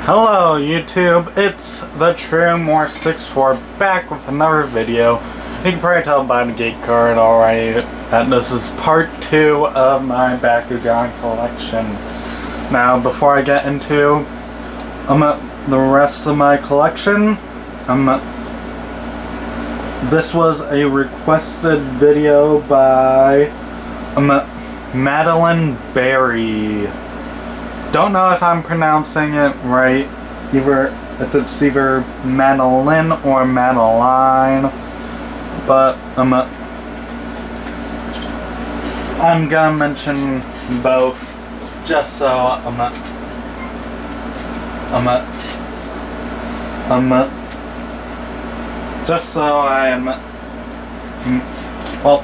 Hello YouTube, it's the True More 64 back with another video. You can probably tell by the gate card already that this is part 2 of my Bakugan collection. Now before I get into the rest of my collection, this was a requested video by Madeline Berry. Don't know if I'm pronouncing it right, if it's either Madeline or Madeline, but I'm gonna mention both just so just so I am, well,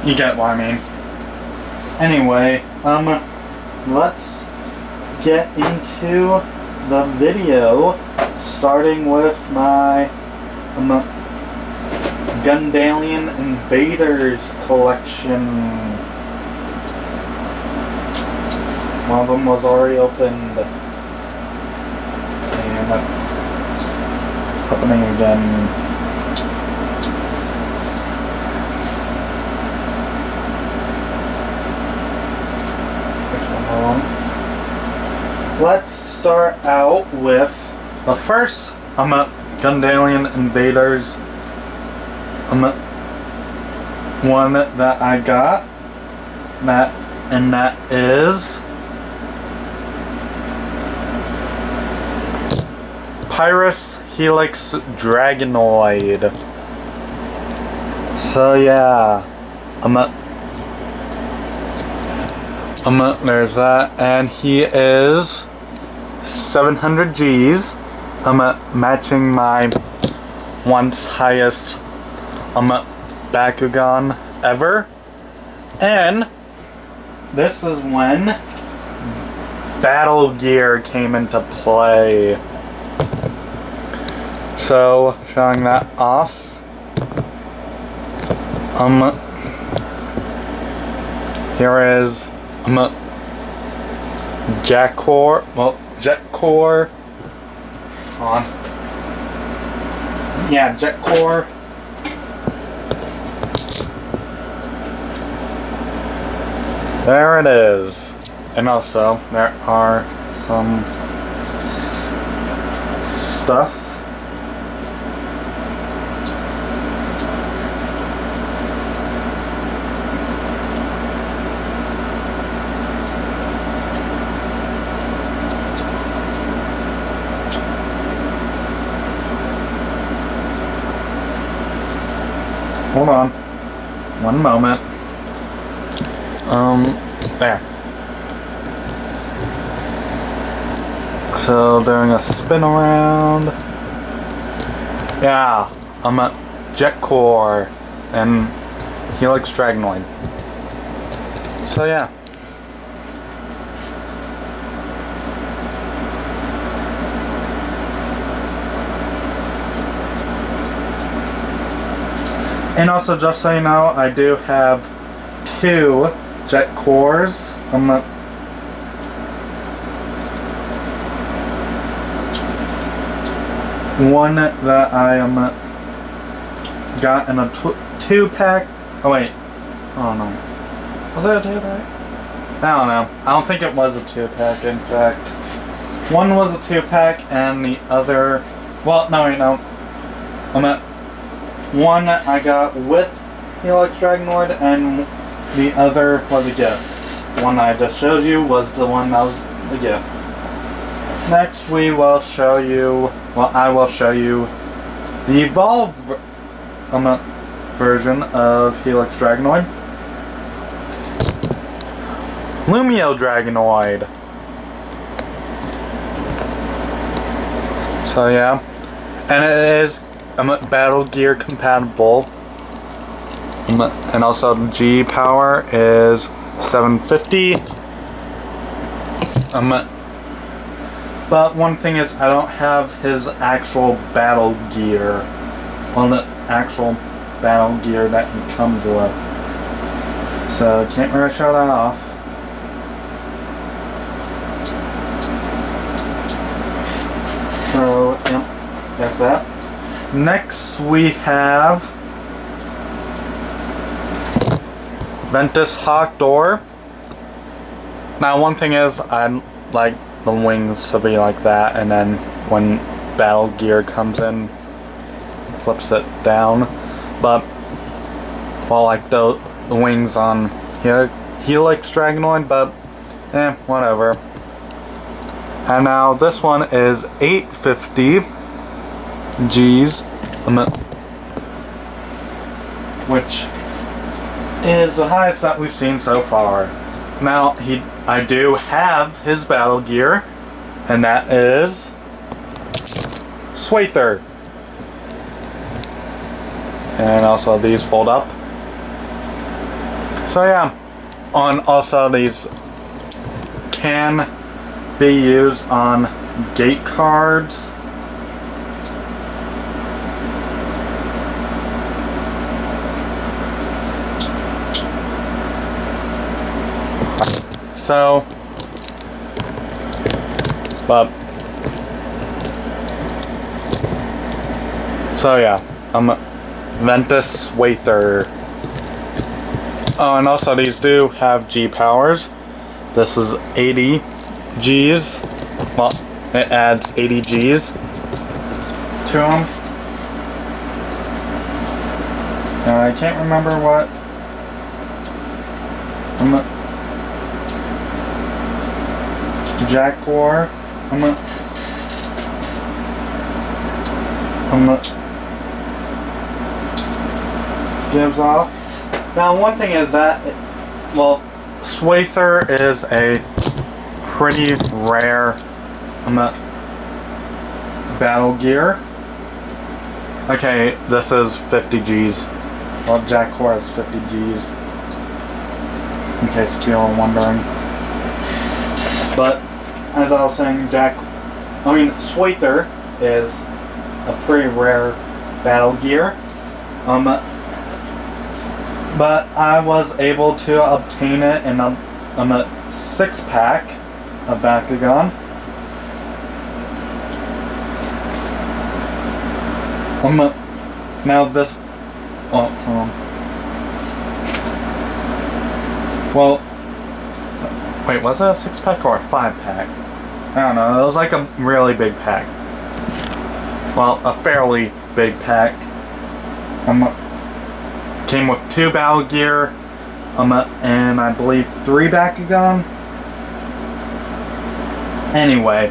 you get what I mean. Anyway, let's get into the video, starting with my Gundalian Invaders collection. One of them was already opened, and it's opening again. Let's start out with the first Gundalian Invaders one that I got, and that is Pyrus Helix Dragonoid. So yeah, there's that, and he is 700 Gs, matching my once highest Bakugan ever. And this is when Battle Gear came into play. So, showing that off, here is Jetcore. Hold on. Yeah, Jetcore. There it is. And also, there are some stuff. Hold on. One moment. There. So, doing a spin around. Yeah, I'm at Jetcore and Helix Dragonoid. So, yeah. And also, just so you know, I do have 2 Jetcores. One that I got in a 2-pack. Oh wait, oh no, was it a 2-pack? I don't know. I don't think it was a 2-pack. In fact, one was a 2-pack, and the other, well, no, wait, no. One I got with Helix Dragonoid, and the other was a gift. The one I just showed you was the one that was the gift. Next we will show you, well, I will show you the evolved version of Helix Dragonoid. Lumio Dragonoid. So yeah, and it is Battle Gear compatible, and also the G power is 750. But one thing is, I don't have his actual Battle Gear, on the actual Battle Gear that he comes with. So can't really show that off. That's that. Next we have Ventus Hawk Door. Now one thing is, I'd like the wings to be like that, and then when battle gear comes in, flips it down. But, well, like the wings on Helix Dragonoid, but whatever. And now this one is 850 G's, which is the highest that we've seen so far. Now I do have his battle gear, and that is Swather. And also these fold up. So yeah, also these can be used on gate cards. So, yeah, Ventus Swather. Oh, and also these do have G powers. This is 80 Gs. Well, it adds 80 Gs to them. I can't remember what. Jaguar. Gives off. Now, one thing is that, well, Swather is a pretty rare battle gear. Okay, this is 50 Gs. Well, Jaguar is 50 Gs. In case you were wondering. But, as I was saying, Swather is a pretty rare battle gear. But I was able to obtain it in a 6-pack of Bakugan. Now this. Oh, hold on. Well, wait, was it a 6-pack or a 5-pack? I don't know. It was like a really big pack. Well, a fairly big pack. Came with 2 battle gear, and I believe 3 Bakugan. Anyway,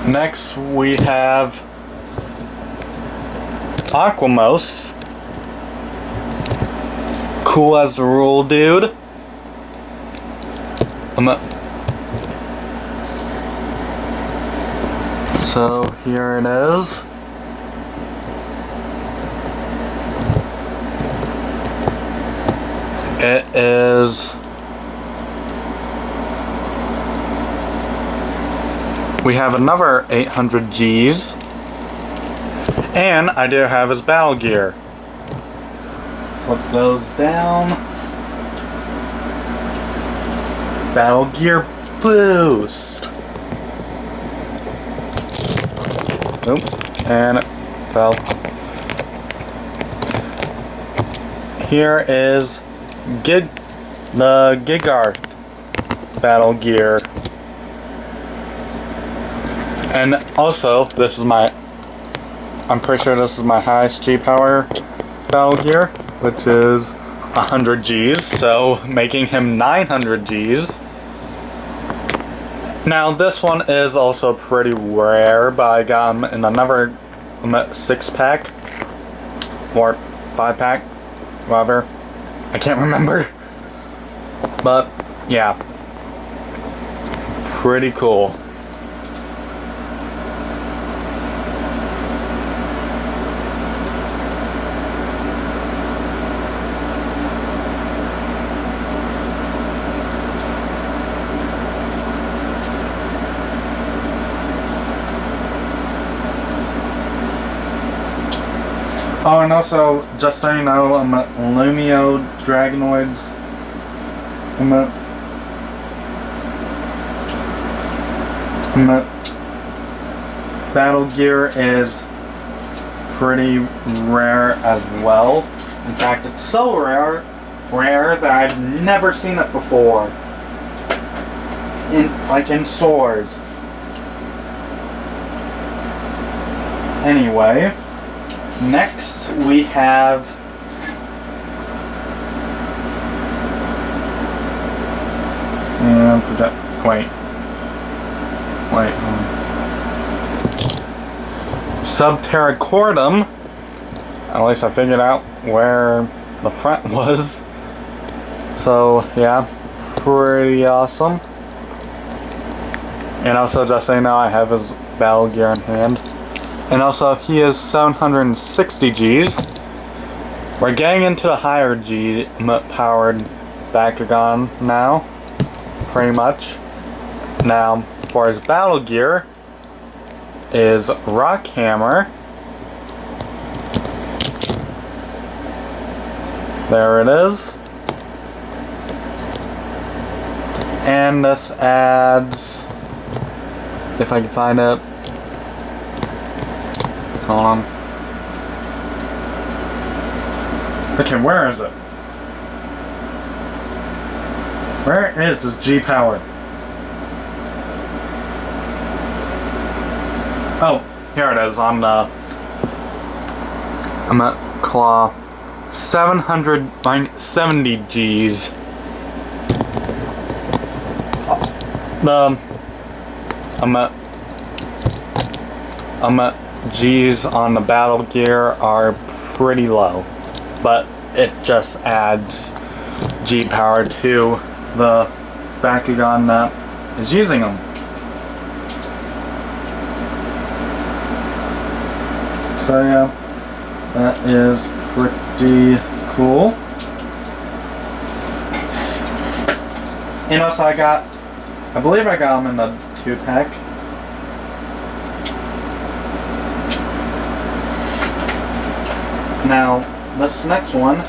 next we have Aquamos. Cool as the rule, dude. So here it is. It is. We have another 800 Gs. And I do have his battle gear. Flip those down. Battle gear boost. Oop, and it fell. Here is the Gigarth battle gear. And also, this is I'm pretty sure this is my highest G power battle gear, which is 100 Gs, so making him 900 Gs. Now this one is also pretty rare, but I got him in another 6-pack or 5-pack, whatever. I can't remember. But yeah, pretty cool. Oh, and also, just so you know, Lumio Dragonoids. battle gear is pretty rare as well. In fact, it's so rare that I've never seen it before. In stores. Anyway, next we have Subterracortum. At least I figured out where the front was. So yeah, pretty awesome. And also, just so you know, I have his battle gear in hand. And also, he is 760 Gs. We're getting into the higher G powered Bakugan now, pretty much. Now, for his battle gear is Rock Hammer. There it is. And this adds, if I can find it, hold on. Okay, where is it? Where is this G power? Oh, here it is on the I'm at Claw. 770 Gs. Gs on the battle gear are pretty low, but it just adds G power to the Bakugan that is using them. So yeah, that is pretty cool. And also I believe I got them in the 2-pack. Now, this next one,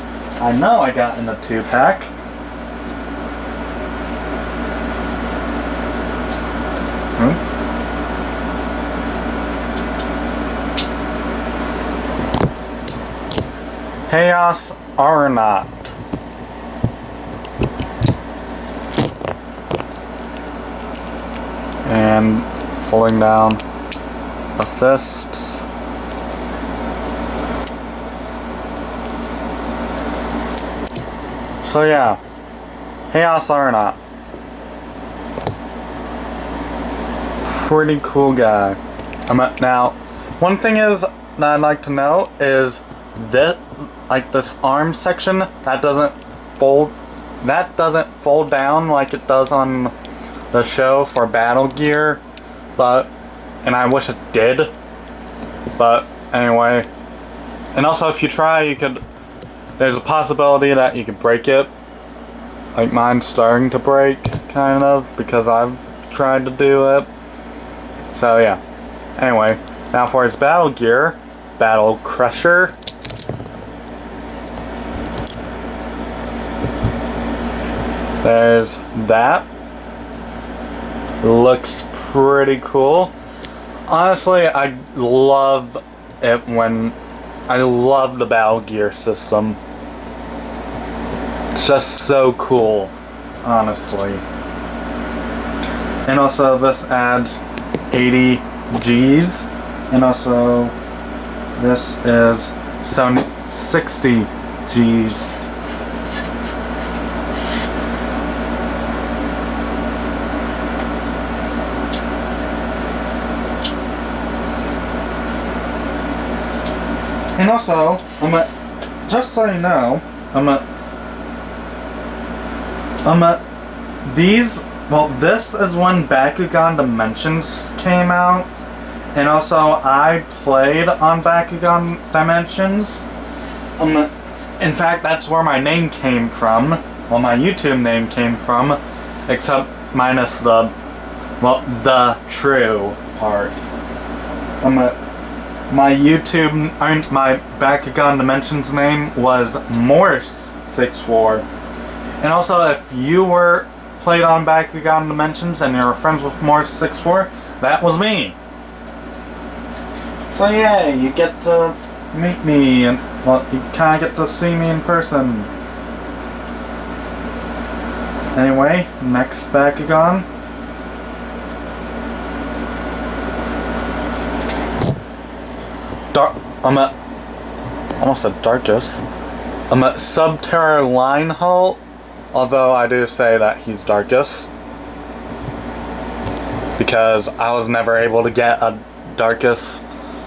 I know I got in the 2-pack. Chaos Arnott. And pulling down the fists. So yeah, Chaos Arnott. Pretty cool guy. Now, one thing is that I'd like to know is that, like, this arm section, that doesn't fold down like it does on the show for battle gear, and I wish it did, but anyway. And also, if you try, there's a possibility that you could break it, like mine's starting to break, kind of, because I've tried to do it. So yeah, anyway, now for his battle gear, Battle Crusher. There's that. Looks pretty cool. Honestly, I love it I love the battle gear system. It's just so cool, honestly. And also this adds 80 Gs. And also this is 60 Gs. And also, just so you know, this is when Bakugan Dimensions came out, and also I played on Bakugan Dimensions. In fact, that's where my name came from, well, my YouTube name came from, except minus the true part. My Bakugan Dimensions name was Morse64. And also, if you played on Bakugan Dimensions and you were friends with Morse64, that was me. So yeah, you get to meet me, and well, you kind of get to see me in person. Anyway, next Bakugan. I'm at almost a Darkus. I'm at Subterra Lineholt, although I do say that he's Darkus because I was never able to get a Darkus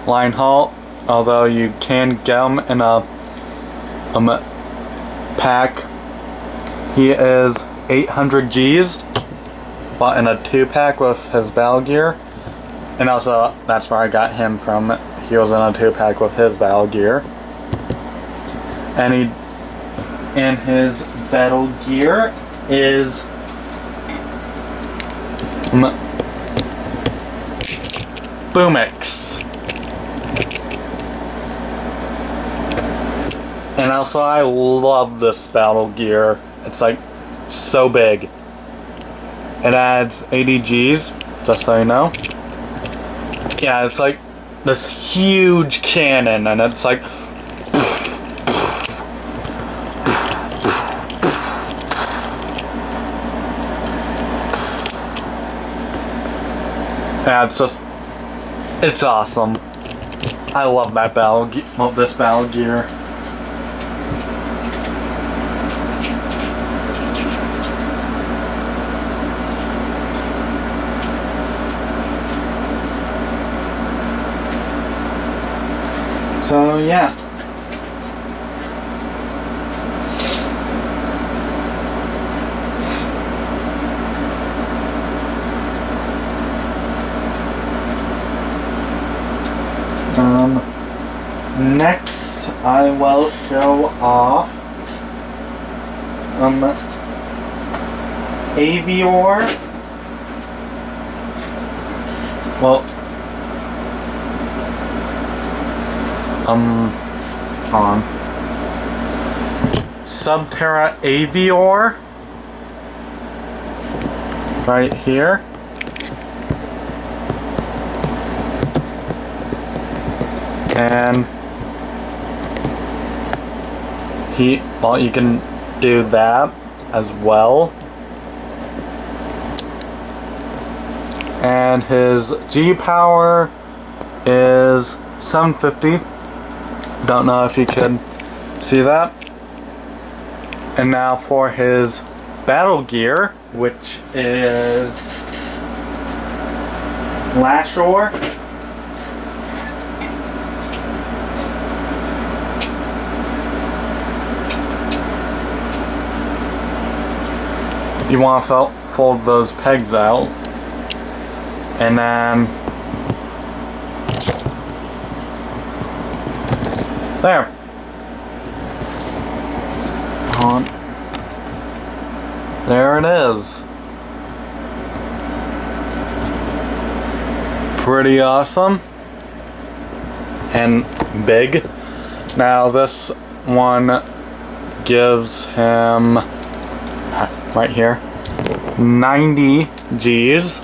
Lineholt, although you can get him in a pack. He is 800 Gs, but in a 2-pack with his battle gear, and also that's where I got him from. He was in a 2-pack with his battle gear, and his battle gear is Boomix. And also I love this battle gear. It's like so big. It adds 80 Gs, just so you know. Yeah, it's like this huge cannon, and it's like yeah, it's awesome. I love that this battle gear. So yeah. Next I will show off Avior. Well, on Subterra Avior right here. And you can do that as well. And his G power is 750. Don't know if you can see that. And now for his battle gear, which is Lashor. You want to fold those pegs out, and then there. There it is. Pretty awesome and big. Now this one gives him right here 90 Gs.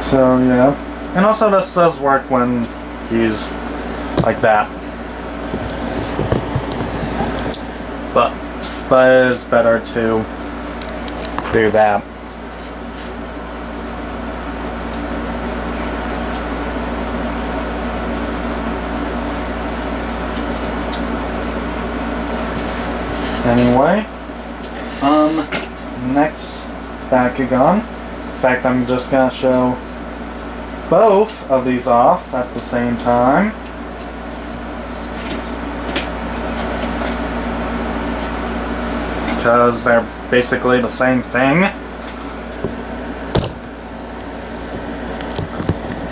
So yeah, and also this does work when he's like that. But it is better to do that. Anyway, next Bakugan. In fact, I'm just gonna show both of these off at the same time. Because they're basically the same thing.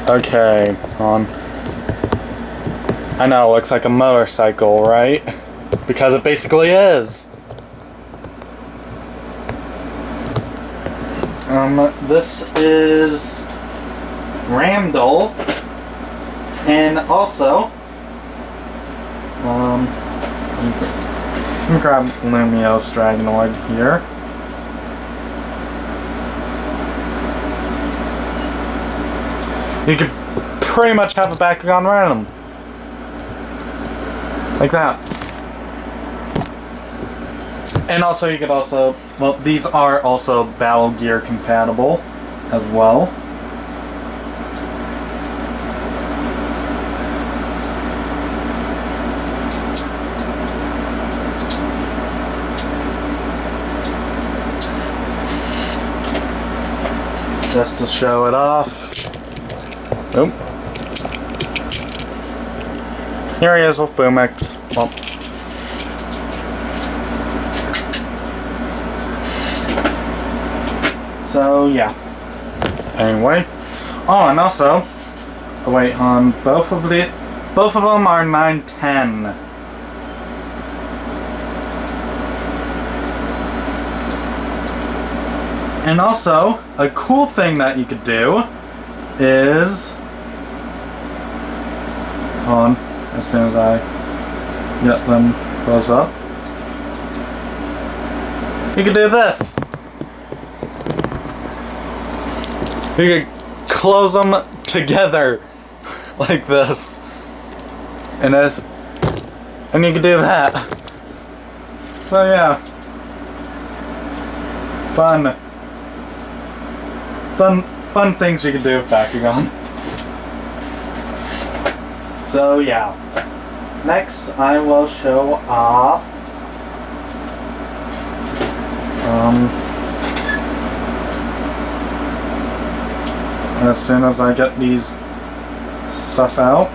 Okay, I know, it looks like a motorcycle, right? Because it basically is. This is Ramdol, and also, let me grab Lumiose Dragonoid here. You could pretty much have a Bakugan random. Like that. And also you could also, well, these are also Battle Gear compatible as well. Just to show it off. Nope. Here he is with Boomix. Well. So yeah. Anyway. Oh, and also, oh wait, both of them are 910. And also, a cool thing that you could do is, hold on, as soon as I get them close up, you could do this. You could close them together like this, and you could do that. So yeah, fun things you can do with Bakugan. So yeah, next I will show off as soon as I get these stuff out.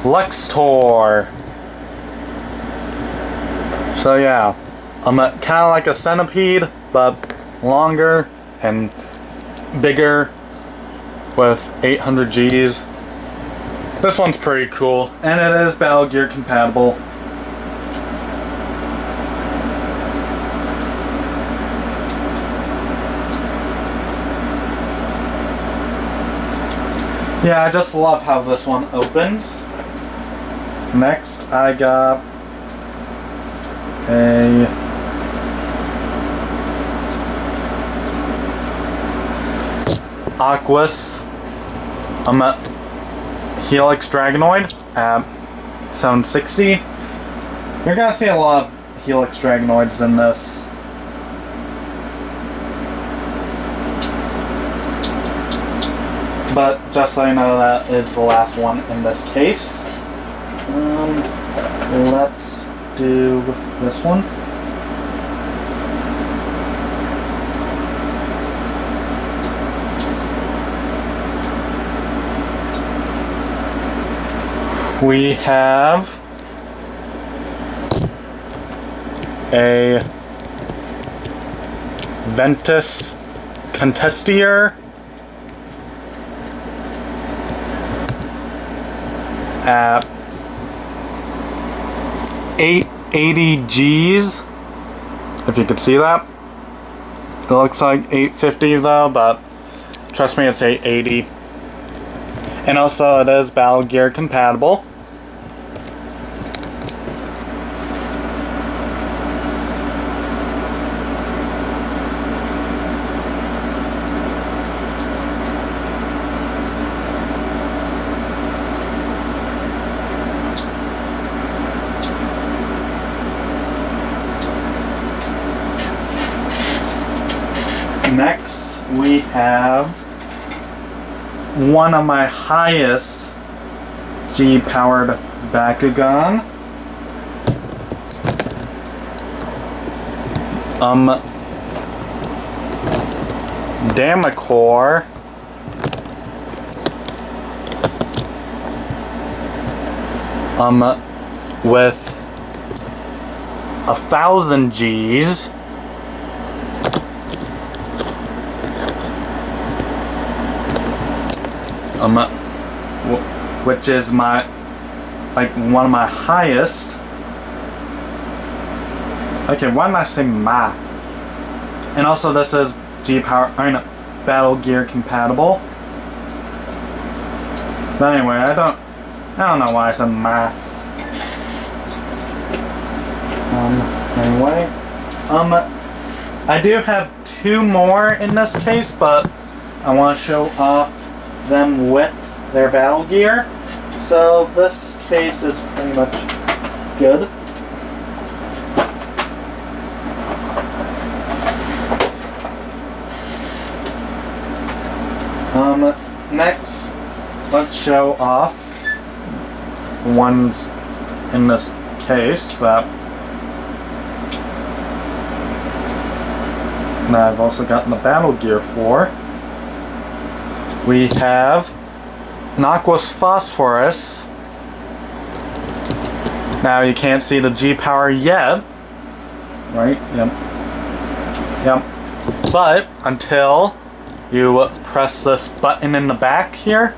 Luxtor. So yeah, I'm kind of like a centipede, but longer and bigger with 800 Gs. This one's pretty cool, and it is Battle Gear compatible. Yeah, I just love how this one opens. Next, I got a Aquas Helix Dragonoid at 760. You're gonna see a lot of Helix Dragonoids in this. But just so you know, that is the last one in this case. Let's do this one. We have a Ventus Contestier at 880 Gs, if you could see that. It looks like 850 though, but trust me, it's 880. And also it is Battle Gear compatible. Next, we have one of my highest G-powered Bakugan. Damacor. With 1,000 Gs. Which is my, like, one of my highest. Okay, why did I say my? And also this is Battle Gear compatible. But anyway, I don't know why I said math. Anyway, I do have 2 more in this case, but I want to show off them with their battle gear. So this case is pretty much good. Next, let's show off ones in this case that I've also gotten the battle gear for. We have Aquos Phosphorus. Now you can't see the G power yet, right? Yep. But until you press this button in the back here,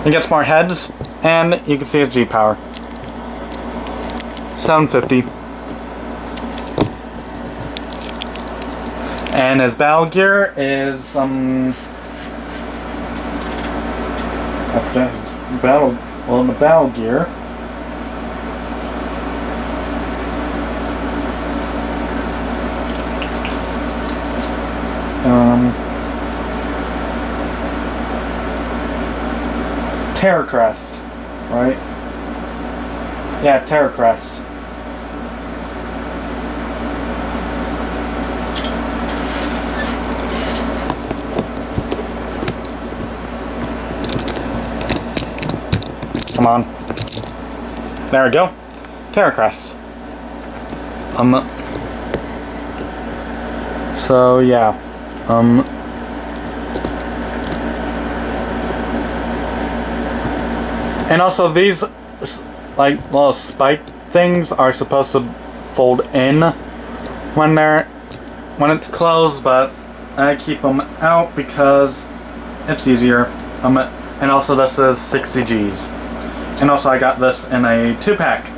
it gets more heads, and you can see its G power. 750. And his battle gear is I forget his the battle gear. Terror Crest, right? Yeah, Terror Crest. Come on. There we go. Terror Crest. So yeah. And also these like little spike things are supposed to fold in when it's closed, but I keep them out because it's easier. And also this is 60 G's. And also I got this in a 2-pack.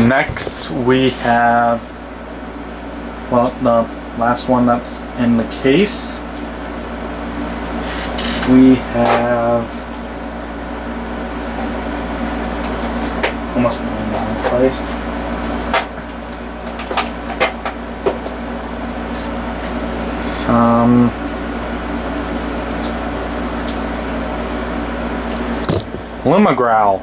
Next we have, well, the last one that's in the case. We have almost in the wrong place. Lumagrowl.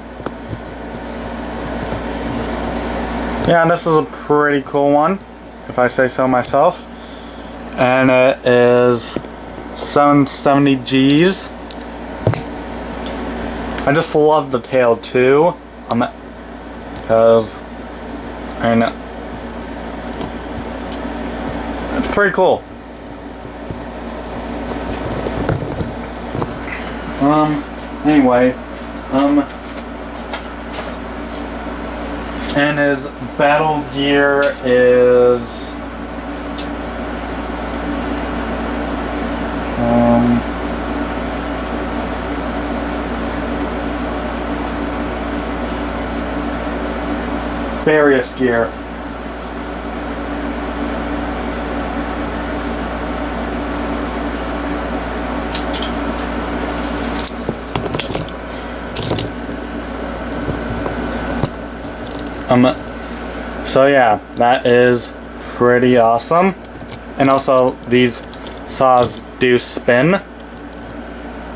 Yeah, this is a pretty cool one, if I say so myself. And it is 770 G's. I just love the tail too, because it's pretty cool. Anyway, and his battle gear is various gear. So yeah, that is pretty awesome. And also these saws do spin.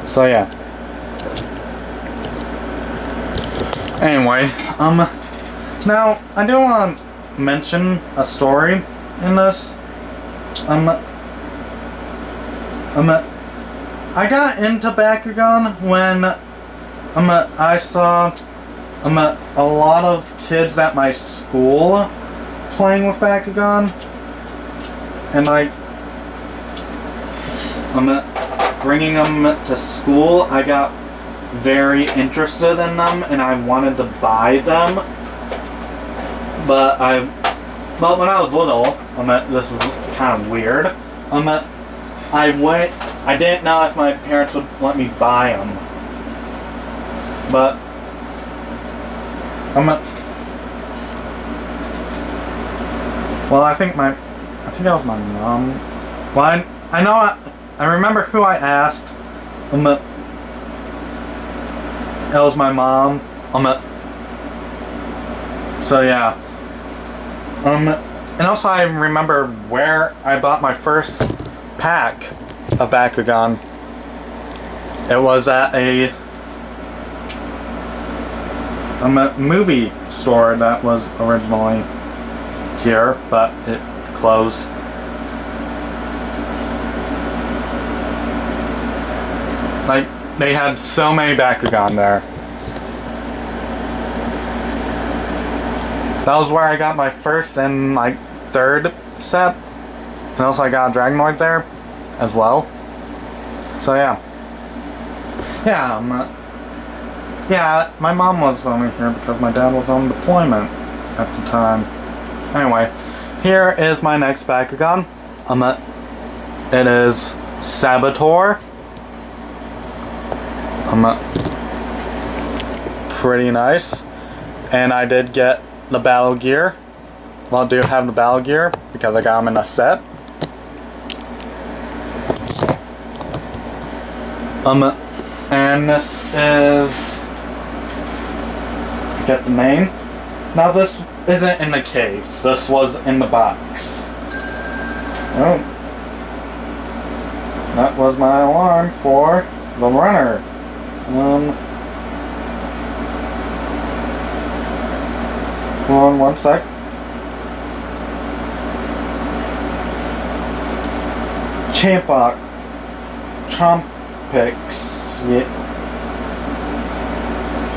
So yeah. Anyway, now I do want to mention a story in this. I got into Bakugan when I saw a lot of kids at my school playing with Bakugan, and like bringing them to school, I got very interested in them and I wanted to buy them. But when I was little, this is kind of weird. I went I didn't know if my parents would let me buy them. But well, I think that was my mom. Well, I know I remember who I asked. It was my mom. So yeah. And also I remember where I bought my first pack of Bakugan. It was at a movie store that was originally here, but it closed. Like, they had so many Bakugan there. That was where I got my first and like third set. And also I got a Dragonoid there as well. So yeah. Yeah, my mom was only here because my dad was on deployment at the time. Anyway, here is my next Bakugan. It is Saboteur. Pretty nice. And I did get the battle gear. Well, I do have the battle gear because I got them in a set. And this is, forget the name. Now this isn't in the case. This was in the box. Oh, that was my alarm for the runner. Hold on one sec. Chompix.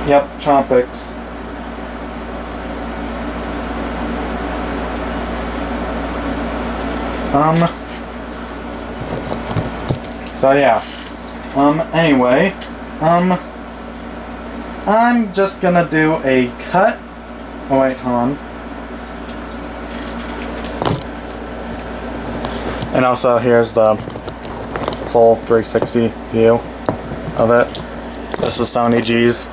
Yep, Chompix. So yeah. Anyway. I'm just gonna do a cut. Oh wait, hold on. And also here's the full 360 view of it. This is Sony G's.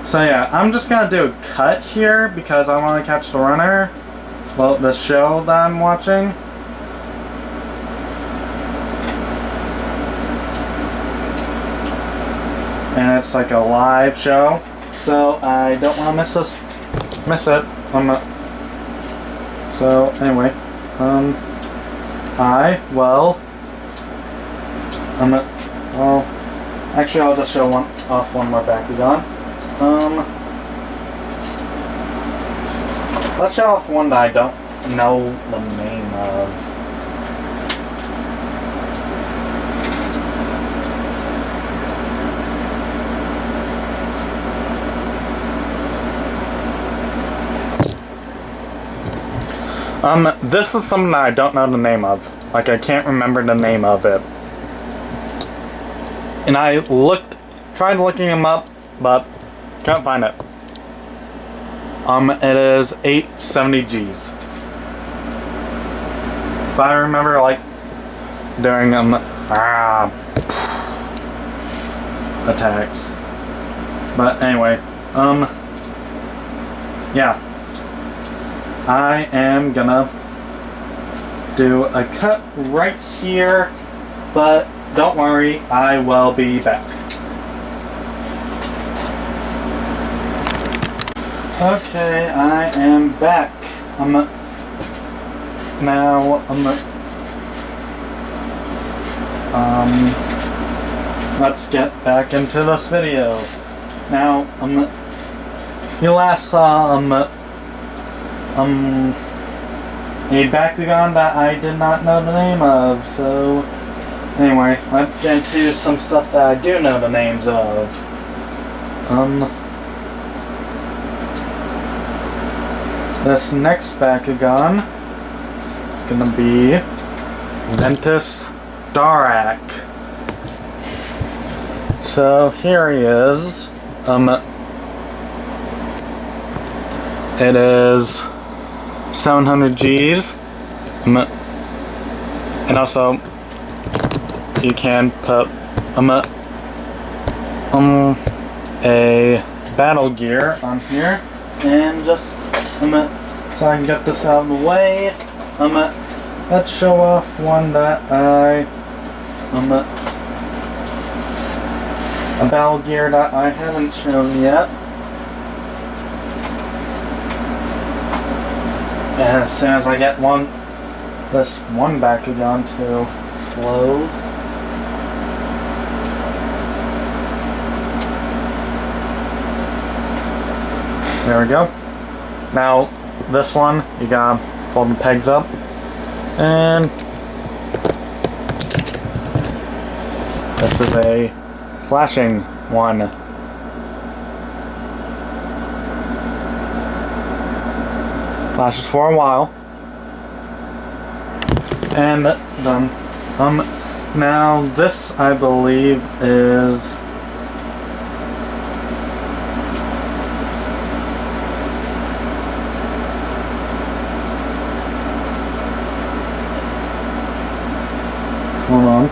So yeah, I'm just gonna do a cut here because I want to catch the runner. Well, the show that I'm watching. And it's like a live show, so I don't want to miss it. So anyway, actually I'll just show off one more Bakugan. Let's show off one that I don't know the name of. This is something that I don't know the name of. Like, I can't remember the name of it. And I tried looking him up, but can't find it. It is 870 Gs. But I remember, like, doing attacks. But anyway, yeah. I am gonna do a cut right here, but don't worry, I will be back. Okay, I am back. Let's get back into this video. Now, you last saw, a Bakugan that I did not know the name of, so anyway, let's get into some stuff that I do know the names of. This next Bakugan is gonna be Ventus Darak. So here he is. It is 700 Gs, and also you can put a battle gear on here, and just so I can get this out of the way. Let's show off one that a battle gear that I haven't shown yet. And as soon as I get this one Bakugan to close. There we go. Now, this one, you gotta fold the pegs up. And this is a flashing one. Flashes for a while. And done. Now this, I believe, is hold on.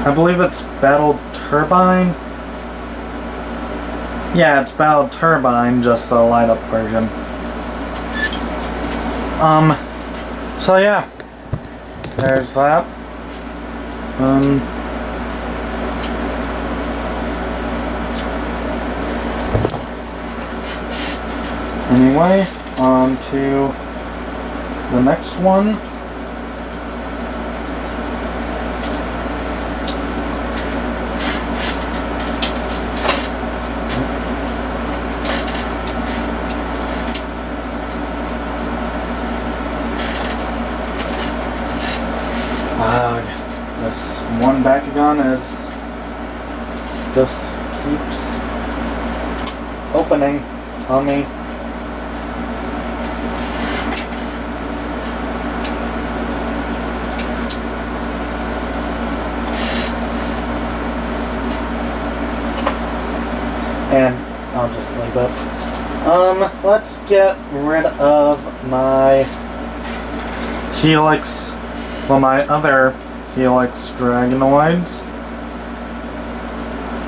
I believe it's Battle Turbine. Yeah, it's Battle Turbine, just a light up version. So yeah. There's that. Anyway, on to the next one. This one Bakugan just keeps opening on me. And I'll just leave it. Let's get rid of my Helix, well, my other Helix Dragonoids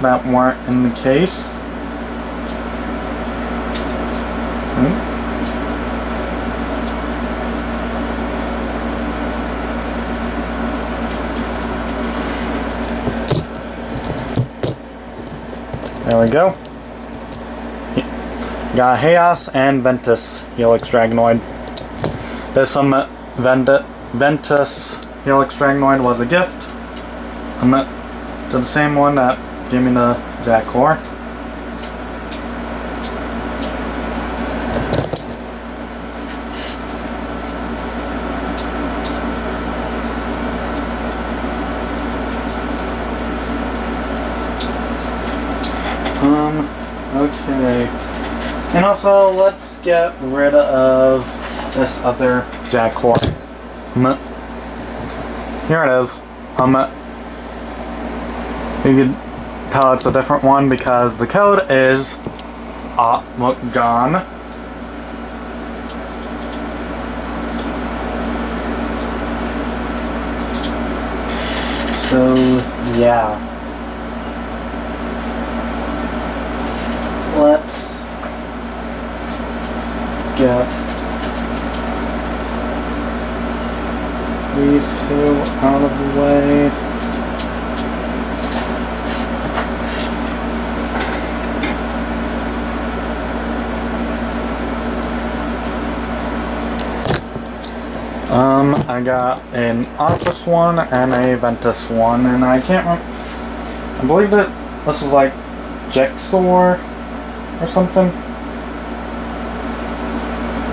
that weren't in the case. There we go. Got Chaos and Ventus Helix Dragonoid. There's some Ventus Helix Dragonoid was a gift. To the same one that gave me the Jack Core. Okay. And also, let's get rid of this other Jack Core. Here it is. You can tell it's a different one because the code is gone. So yeah, let's get these two out of the way. I got an Office one and a Ventus one, and I can't remember. I believe that this was like Jigsaw or something.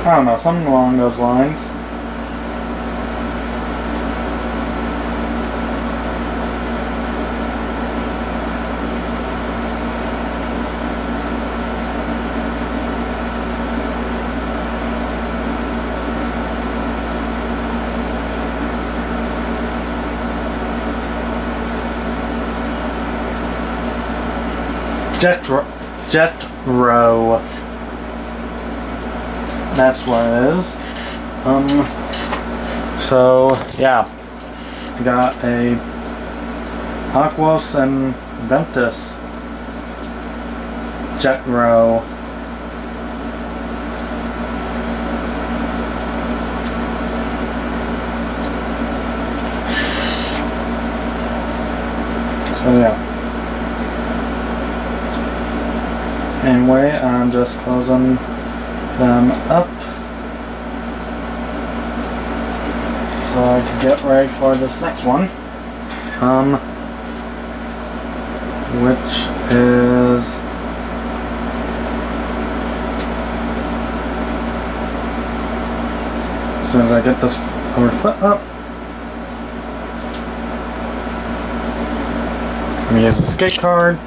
I don't know, something along those lines. Jet Row. That's what it is. So yeah, I got a Aquos and Ventus Jet Row. So yeah. Anyway, I'm just closing them up so I can get ready for this next one. Which is as soon as I get this other foot up, I'm gonna use the skate card.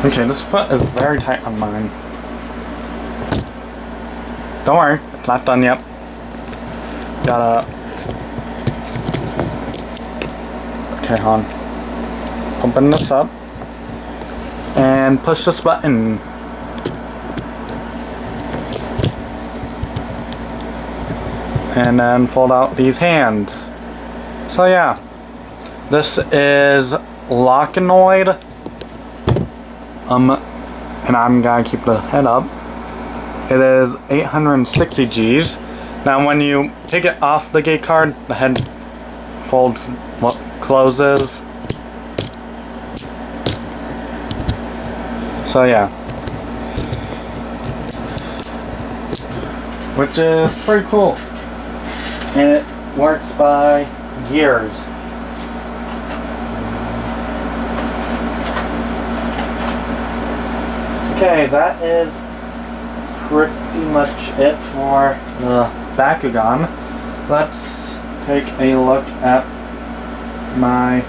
Okay, this foot is very tight on mine. Don't worry, it's not done yet. Gotta... Okay, hon. Open this up. And push this button. And then fold out these hands. So yeah. This is Lockanoid. And I'm gonna keep the head up. It is 860 Gs. Now when you take it off the gate card, the head folds, closes. So yeah. Which is pretty cool. And it works by gears. Okay, that is pretty much it for the Bakugan. Let's take a look at my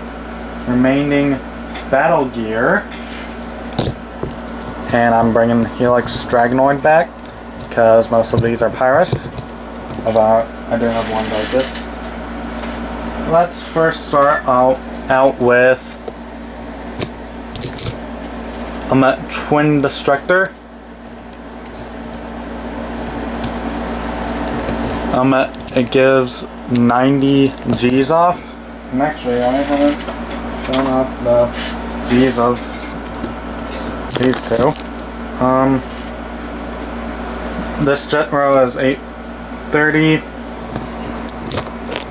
remaining battle gear. And I'm bringing Helix Dragonoid back because most of these are Pyrus. Although I do have one like this. Let's first start out with Twin Destructor. It gives 90 Gs off. And actually, I haven't shown off the Gs of these two. This Jet Row is 830.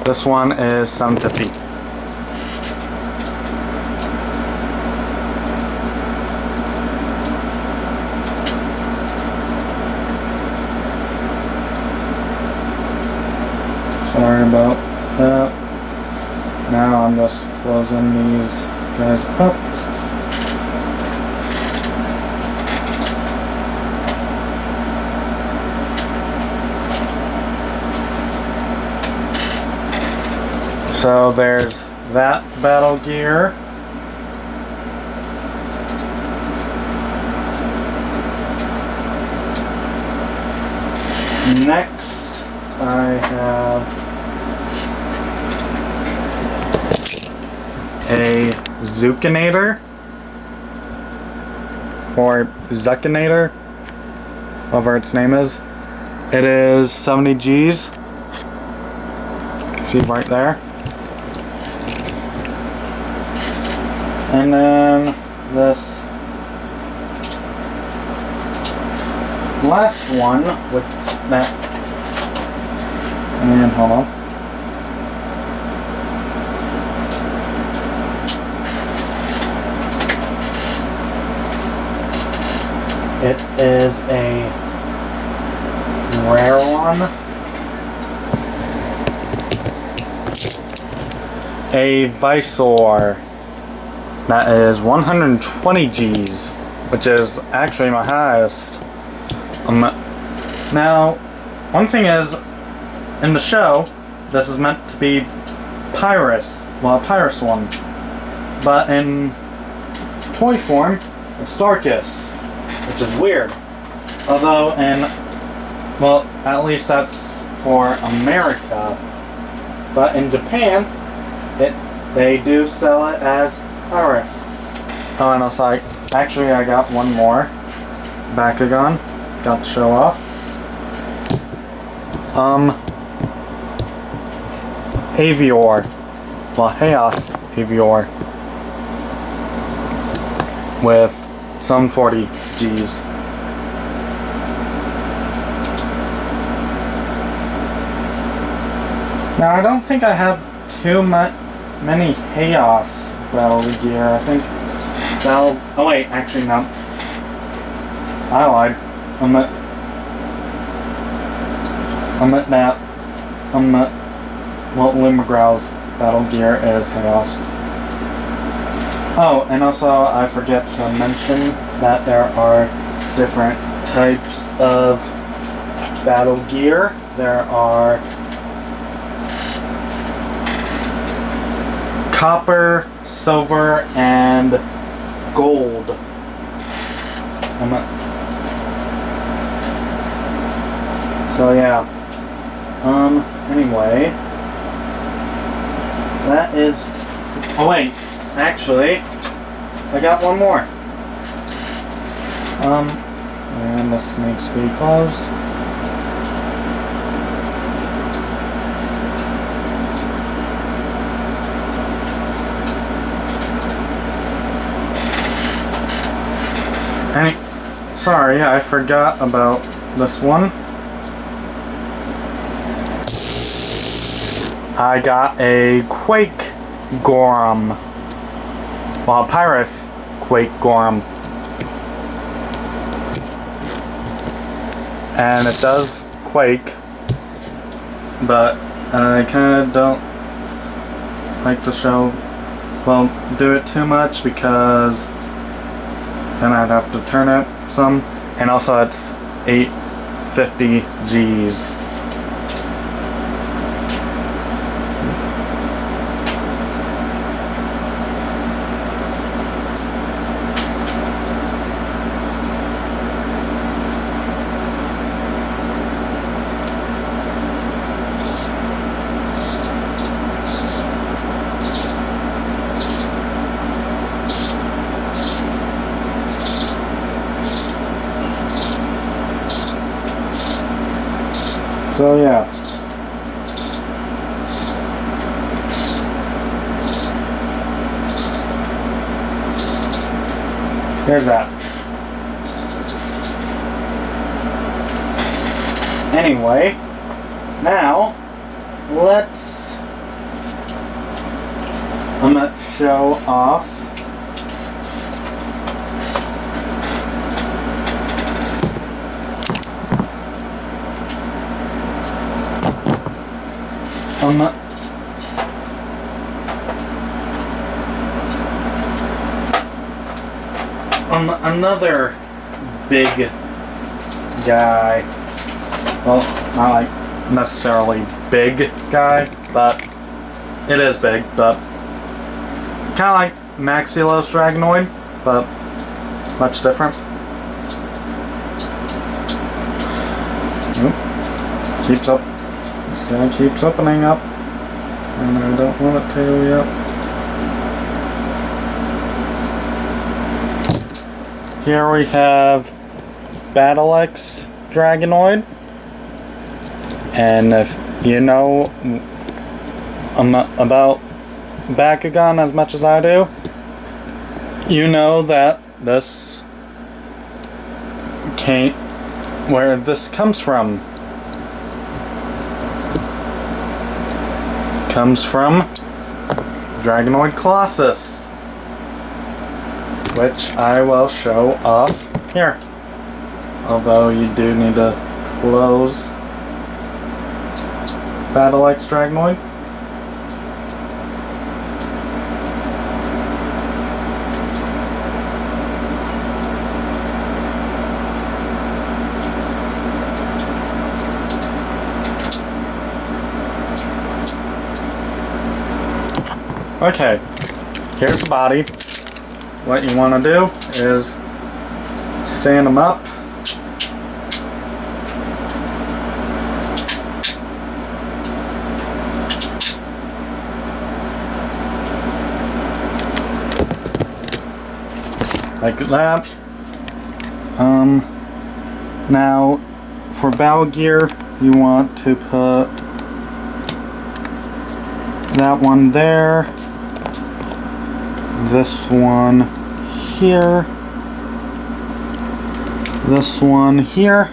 This one is 750. Sorry about that. Now I'm just closing these guys up. So there's that battle gear. Next I have a Zucchinator, or Zuckinator, whatever its name is. It is 70 Gs. See right there. And then this last one with that, and hold on. It is a rare one. A Visor. That is 120 Gs, which is actually my highest. Now, one thing is, in the show, this is meant to be Pyrus. Well, a Pyrus one. But in toy form, it's Starkus, which is weird. Although well, at least that's for America. But in Japan, it they do sell it as Alright. Oh, and also, actually I got one more Bakugan. Got to show off. Avior. Well, Chaos Avior. With some 40 Gs. Now, I don't think I have too many Chaos Battle Gear. I think oh wait, actually no. I lied. I'm at that. Well, Limgrow's Battle Gear is Chaos. Oh, and also I forget to mention that there are different types of Battle Gear. There are copper, silver, and gold. So yeah. Anyway. That is... Oh wait, actually, I got one more. And this needs to be closed. Sorry, I forgot about this one. I got a Quake Gorham. Well, Pyrus Quake Gorham. And it does quake, but I kind of don't like to do it too much because then I'd have to turn it some, and also it's 850 Gs. So yeah. There's that. Anyway, now I'm gonna show off another big guy. Well, not like necessarily big guy, but it is big, but kind of like Maxilos Dragonoid, but much different. Oop. Keeps opening up, and I don't want it to yet. Here we have Battlex Dragonoid, and if you know about Bakugan as much as I do, you know that where this comes from. Comes from Dragonoid Colossus, which I will show off here. Although you do need to close Battlex Dragonoid. Okay, here's the body. What you want to do is stand them up. like that. Now for battle gear, you want to put that one there, this one here, this one here,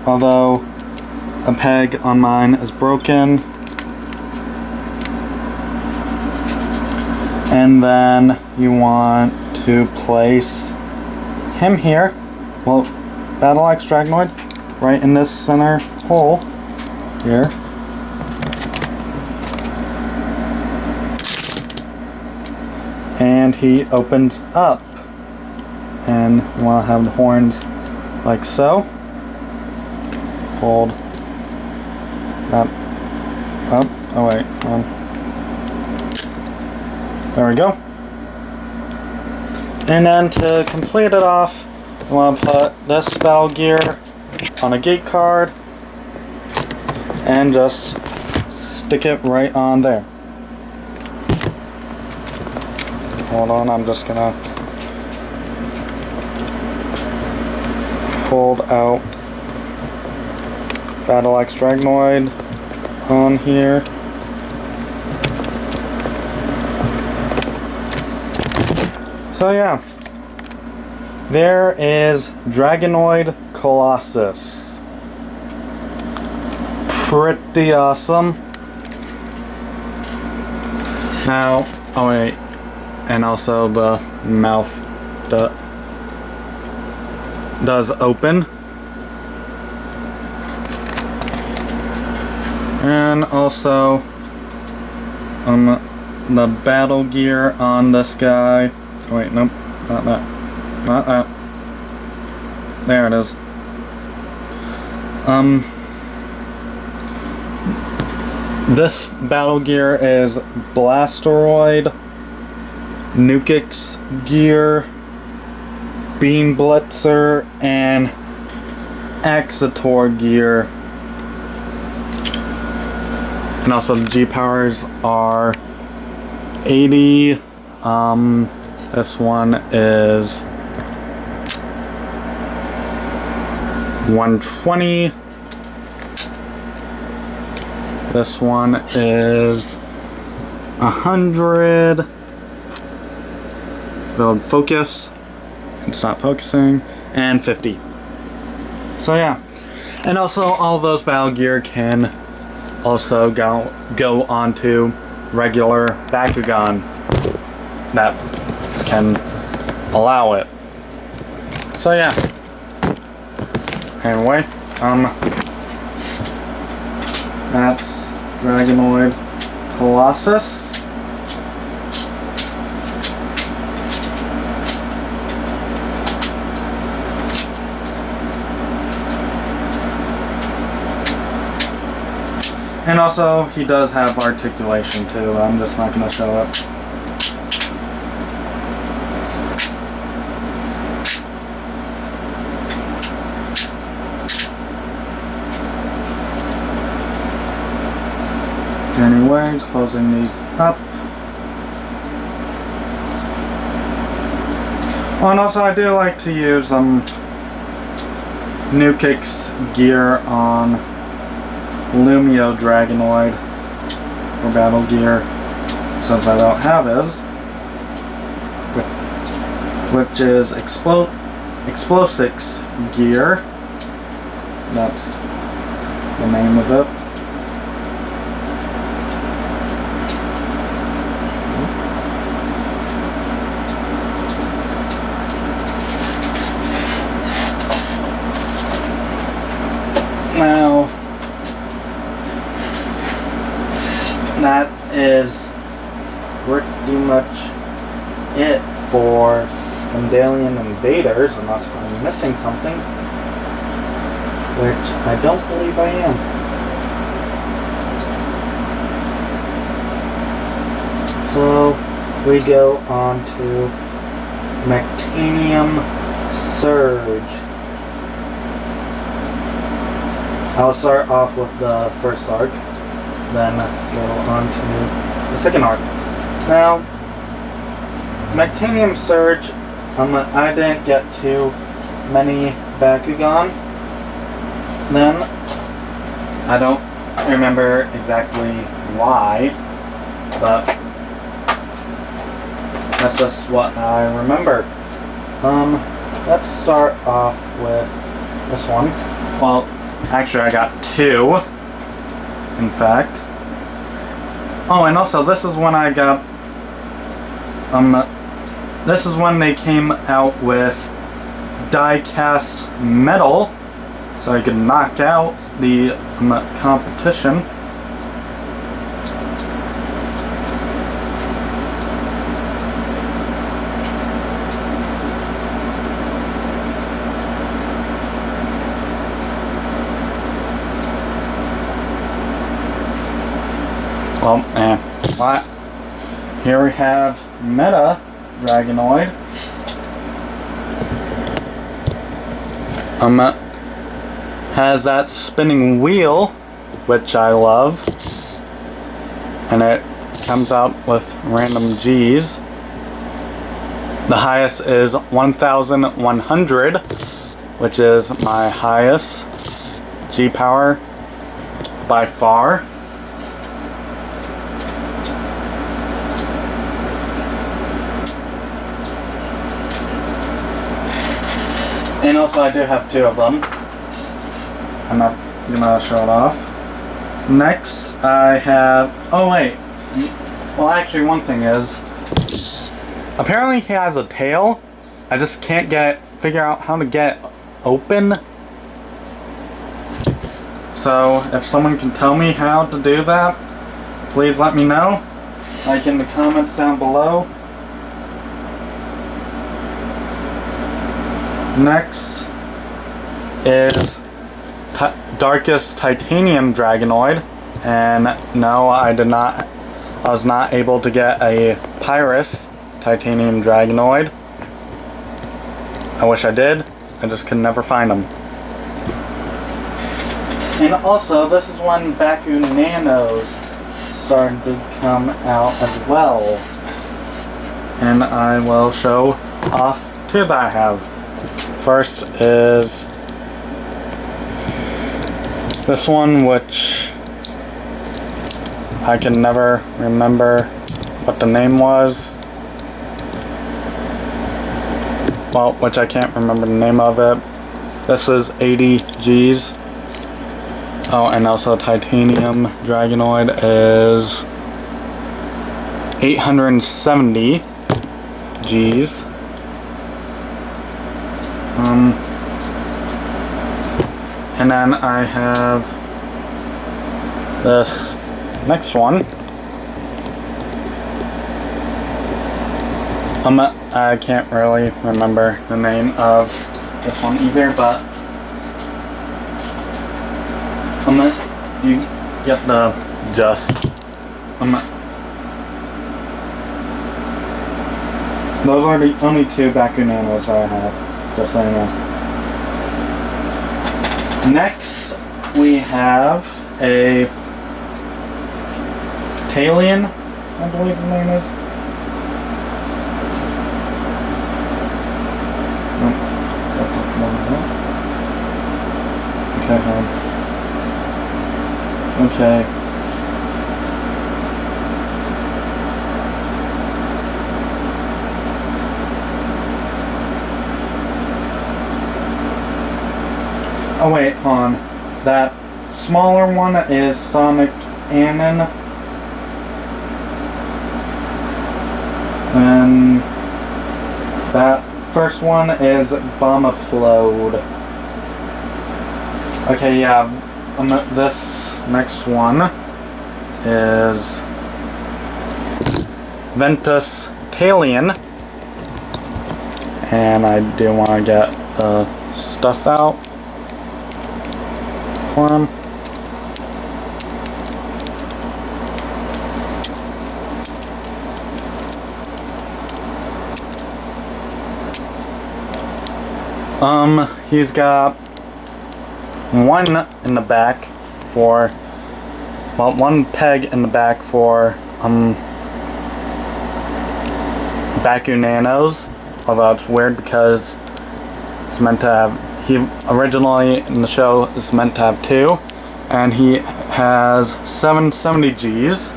although a peg on mine is broken. And then you want to place him here, well, Battle Axe Dragonoid, right in this center hole here. And he opens up. And you want to have the horns like so. Fold that up. Oh wait, there we go. And then to complete it off, you want to put this battle gear on a gate card and just stick it right on there. Hold on, I'm just gonna hold out Battle Axe Dragonoid on here. So yeah, there is Dragonoid Colossus. Pretty awesome. Now, oh wait, and also the mouth does open. And also, the battle gear on this guy. Wait, nope, not that. Not that. There it is. This battle gear is Blasteroid, Nukix gear, Beam Blitzer, and Axitor gear. And also the G-powers are 80. This one is 120. This one is 100. Build focus. It's not focusing. And 50. So yeah. And also all those battle gear can also go onto regular Bakugan that can allow it. So yeah. Anyway, that's Dragonoid Colossus. And also, he does have articulation too. I'm just not going to show it. Anyway, closing these up. Oh, and also I do like to use Nukix gear on Lumio Dragonoid for battle gear, since I don't have his, which is Explosix gear. That's the name of it. Now, that is pretty much it for Gundalian Invaders, unless I'm missing something, which I don't believe I am. So, we go on to Mechtanium Surge. I'll start off with the first arc, then go on to the second arc. Now, Mechtanium Surge I didn't get too many Bakugan then. I don't remember exactly why, but that's just what I remember. Let's start off with this one. Well, actually I got two, in fact. Oh, and also this is when I got, this is when they came out with die-cast metal, so you could knock out the competition. Well, here we have Meta Dragonoid. Has that spinning wheel, which I love, and it comes out with random G's. The highest is 1,100, which is my highest G power by far. And also I do have two of them. I'm not gonna show it off. Next I have, oh wait, well actually one thing is, apparently he has a tail. I just can't figure out how to get it open. So if someone can tell me how to do that, please let me know, like in the comments down below. Next is Darkest Titanium Dragonoid, and no, I was not able to get a Pyrus Titanium Dragonoid. I wish I did, I just could never find them. And also, this is when Bakuganos started to come out as well, and I will show off two that I have. First is this one, which I can never remember what the name was. Well, which I can't remember the name of it. This is 80 G's. Oh, and also Titanium Dragonoid is 870 G's. And then I have this next one. I can't really remember the name of this one either, but you get the gist. Those are the only two Bakuganos I have, just so you know. Next, we have a Talion, I believe the name is. Okay. Oh wait, hold on. That smaller one is Sonic Anon. And that first one is Bombaflode. Okay, yeah. This next one is Ventus Talion. And I do want to get the stuff out. He's got one in the back for, well, one peg in the back for Bakuganos, although it's weird because it's meant to have, he originally in the show is meant to have 2, and he has 770 Gs.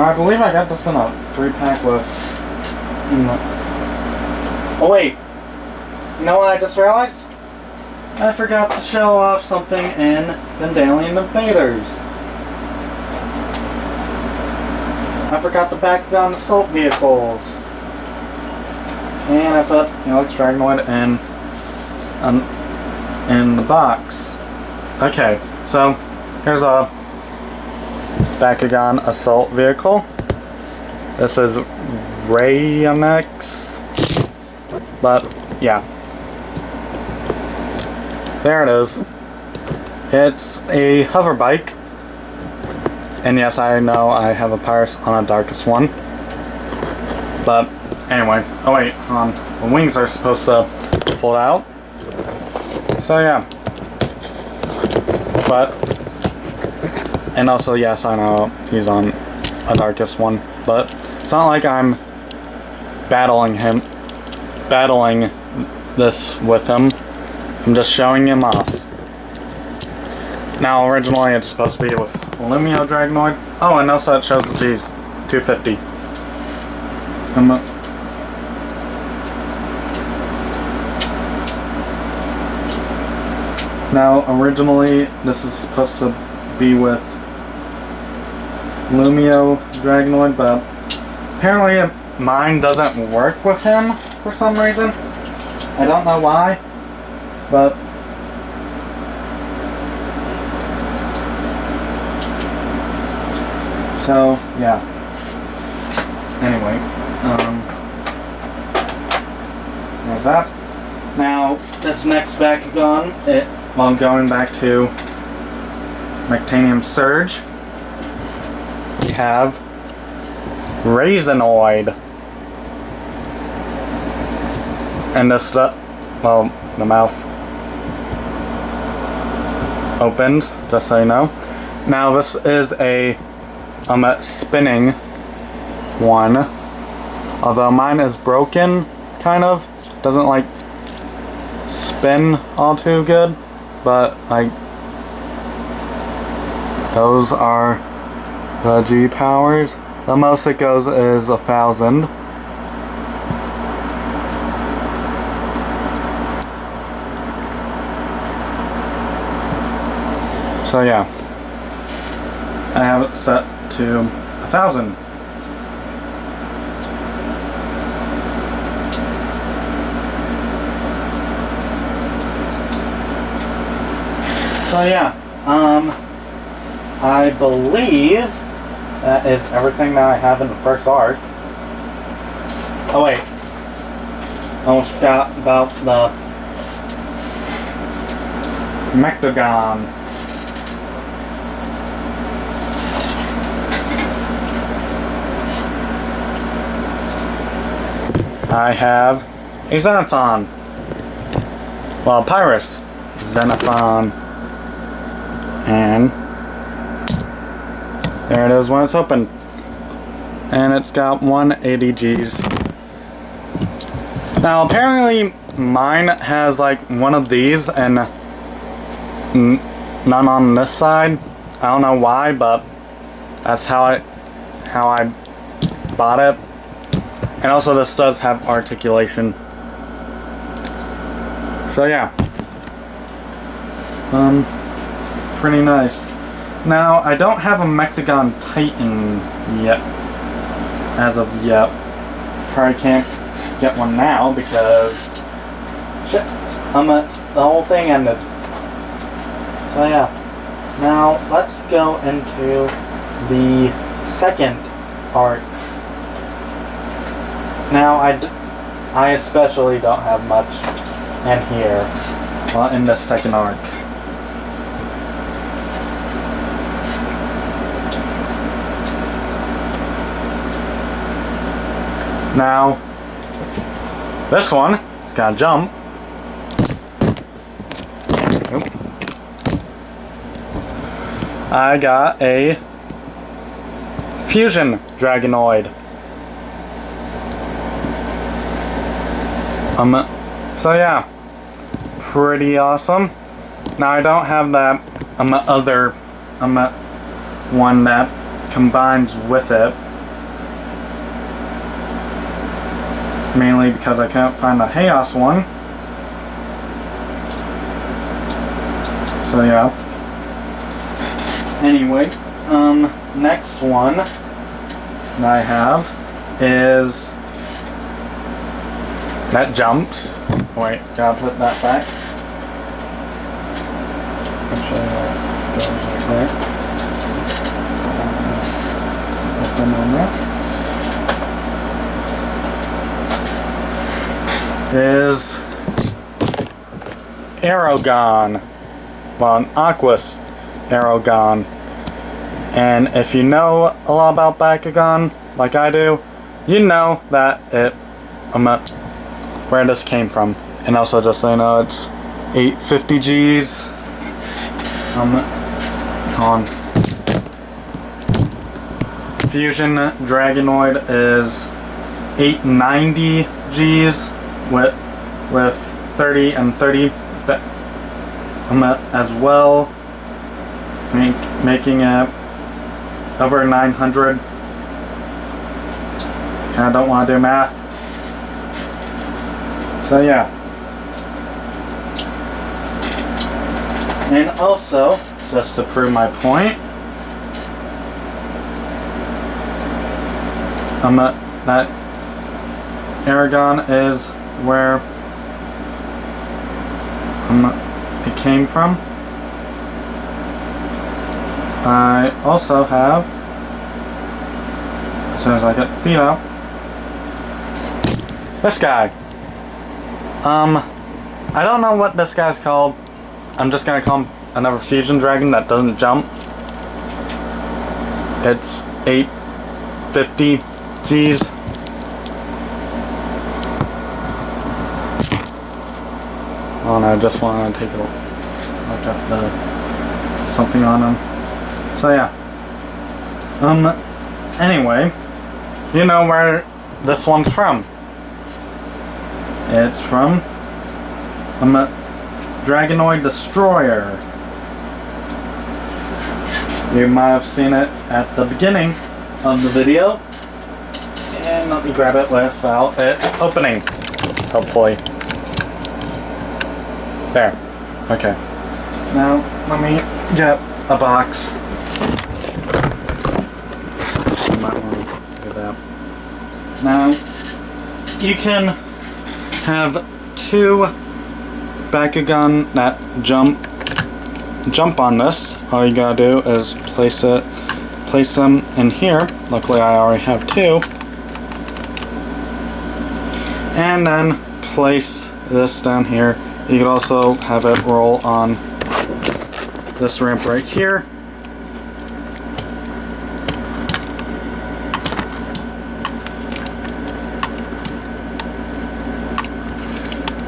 I believe I got this in a 3-pack with... Oh wait! You know what I just realized? I forgot to show off something in Gundalian Invaders. I forgot the Bakugan assault vehicles. And I put Alex Dragonoid in the box. Okay, so here's a Bakugan assault vehicle. This is Rayonex, but yeah, there it is. It's a hover bike, and yes, I know I have a Pyrus on a Darkest one, but anyway. Oh wait, the wings are supposed to fold out, so yeah, but. And also, yes, I know he's on a Darkest one, but it's not like I'm battling this with him. I'm just showing him off. Now, originally it's supposed to be with Lumio Dragonoid. Oh, and also it shows the G's, 250. Now, originally this is supposed to be with Lumio Dragonoid, but apparently mine doesn't work with him for some reason. I don't know why, but so yeah. Anyway, there's that. Now this next Bakugan, well, going back to Mectanium Surge, we have Raisinoid. And this stuff, well, the mouth opens, just so you know. Now this is a spinning one, although mine is broken, kind of. Doesn't like spin all too good, but like those are the G powers. The most it goes is 1,000. So yeah, I have it set to 1,000. So yeah, I believe that is everything that I have in the first arc. Oh wait, almost forgot about the Bakugan. I have a Xenophon. Well, Pyrus Xenophon. And there it is when it's open. And it's got 180 Gs. Now apparently mine has like one of these and none on this side. I don't know why, but that's how I bought it. And also this does have articulation. So yeah. Pretty nice. Now, I don't have a Bakugan Titan yet. As of yet. Probably can't get one now because shit, the whole thing ended. So yeah. Now, let's go into the second arc. Now, I especially don't have much in here, well, in the second arc. Now, this one It's gotta jump. Nope. I got a fusion Dragonoid. So yeah, pretty awesome. Now I don't have that other one that combines with it, mainly because I can't find the Chaos one. So yeah. Anyway, next one that I have is that jumps. Wait, gotta put that back. Actually, that goes like that. Open on that. Is Aragon. Well, an Aquas Aragon. And if you know a lot about Bakugan, like I do, you know that where this came from. And also, just so you know, it's 850 Gs. On Fusion Dragonoid is 890 Gs with 30 and 30 as well, making it over 900. I don't want to do math. So yeah. And also, just to prove my point, that Aragon is where it came from. I also have, as soon as I get feet out, this guy. I don't know what this guy's called. I'm just gonna call him another fusion dragon that doesn't jump. It's 850 Gs. Oh, and I just want to take a look at the something on him. So yeah. Anyway, you know where this one's from. It's from Dragonoid Destroyer. You might have seen it at the beginning of the video. And let me grab it without it opening. Hopefully. There. Okay. Now, let me get a box. I might want to do that. Now, you can have two Bakugan that jump on this. All you gotta do is place them in here. Luckily I already have two. And then place this down here. You could also have it roll on this ramp right here.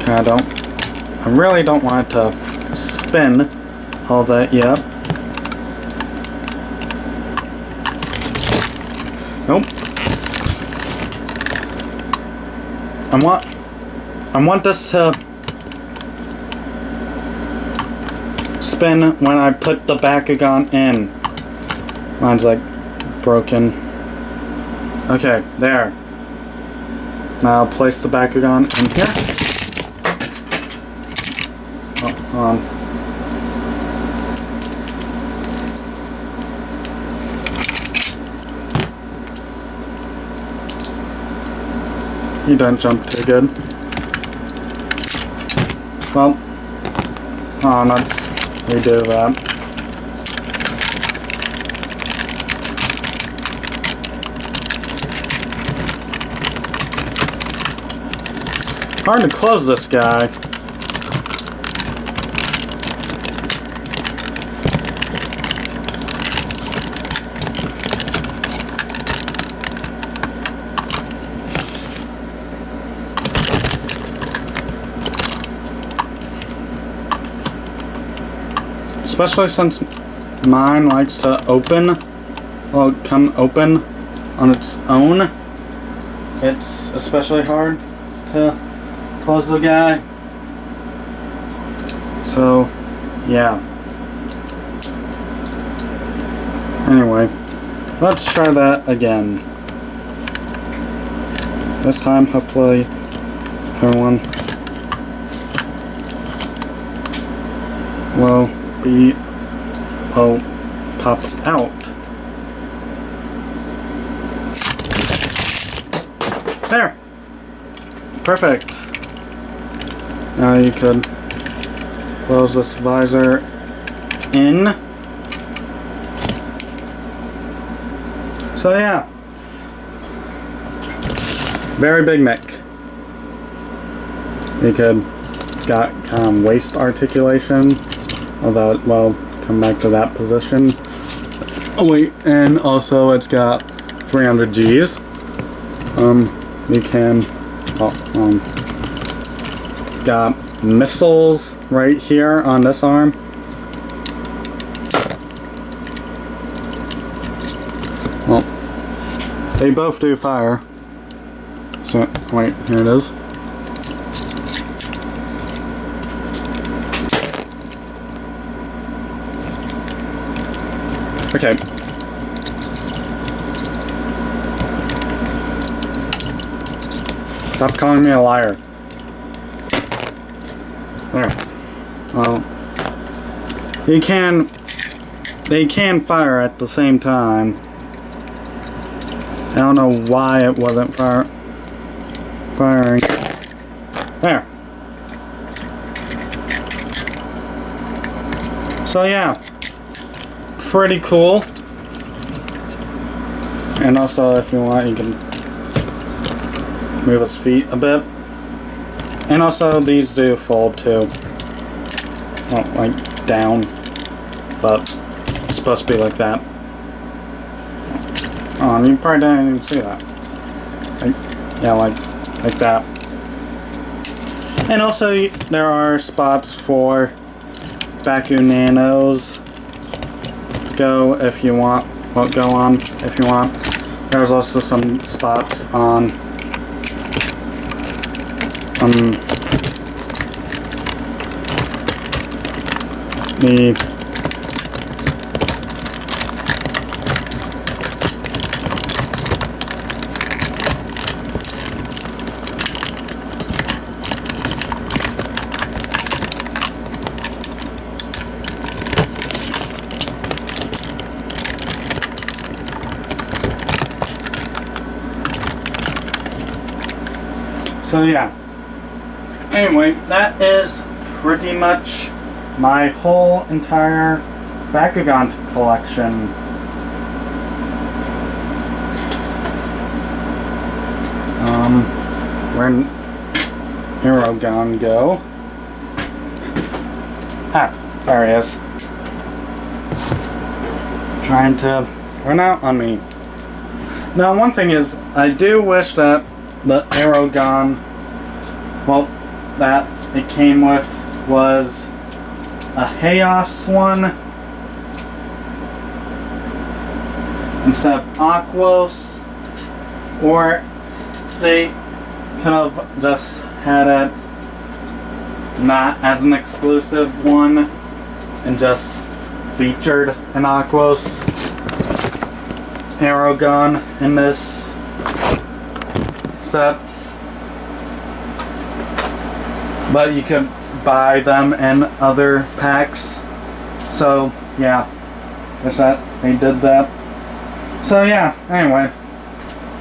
I really don't want it to spin all that yet. Nope. I want this to spin when I put the Bakugan in. Mine's like broken. Okay, there. Now place the Bakugan in here. On. You don't jump too good. Well, let's redo that. Hard to close this guy. especially since mine likes to open, well, come open on its own. It's especially hard to close the guy. So, yeah. Anyway, let's try that again. This time, hopefully, everyone will pop out. There! Perfect. Now you could close this visor in. So yeah. Very big neck. You could got waist articulation, although it will come back to that position. Oh wait, and also it's got 300 Gs. You can, it's got missiles right here on this arm. Well, they both do fire. So, wait, here it is. Okay. Stop calling me a liar. There. Well, they can fire at the same time. I don't know why it wasn't firing. There. So yeah, pretty cool. And also, if you want, you can move its feet a bit. And also, these do fold too. Well, like down, but it's supposed to be like that. Oh, and you probably didn't even see that. Like, yeah, like that. And also, there are spots for Bakugan Nanos to go if you want. Well, go on if you want. There's also some spots on the So yeah. Anyway, that is pretty much my whole entire Bakugan collection. Where'd Aerogun go? Ah, there he is. Trying to run out on me. Now, one thing is, I do wish that the Aerogun, well, that it came with was a Chaos one instead of Aquos, or they could have just had it not as an exclusive one and just featured an Aquos Aerogun in this set. But you could buy them in other packs. So yeah, wish that they did that. So yeah, anyway,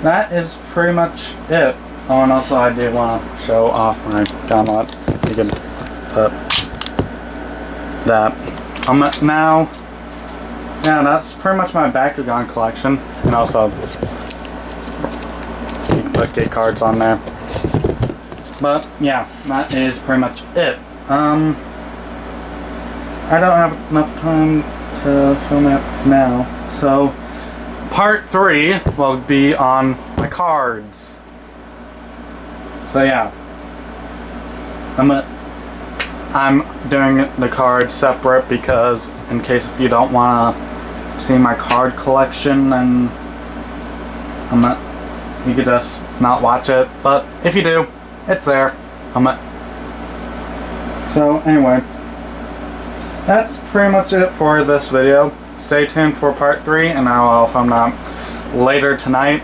that is pretty much it. Oh, and also I do want to show off my gauntlet. You can put that. Now, yeah, that's pretty much my Bakugan collection. And also, you can put gate cards on there. But yeah, that is pretty much it. I don't have enough time to film it now, so part 3 will be on my cards. So yeah, I'm doing the cards separate because in case if you don't want to see my card collection, and you could just not watch it, but if you do, it's there. So anyway, that's pretty much it for this video. Stay tuned for part 3, and I'll film that later tonight.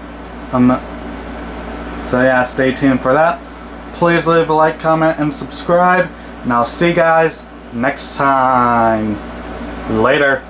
So yeah, stay tuned for that. Please leave a like, comment, and subscribe, and I'll see you guys next time. Later.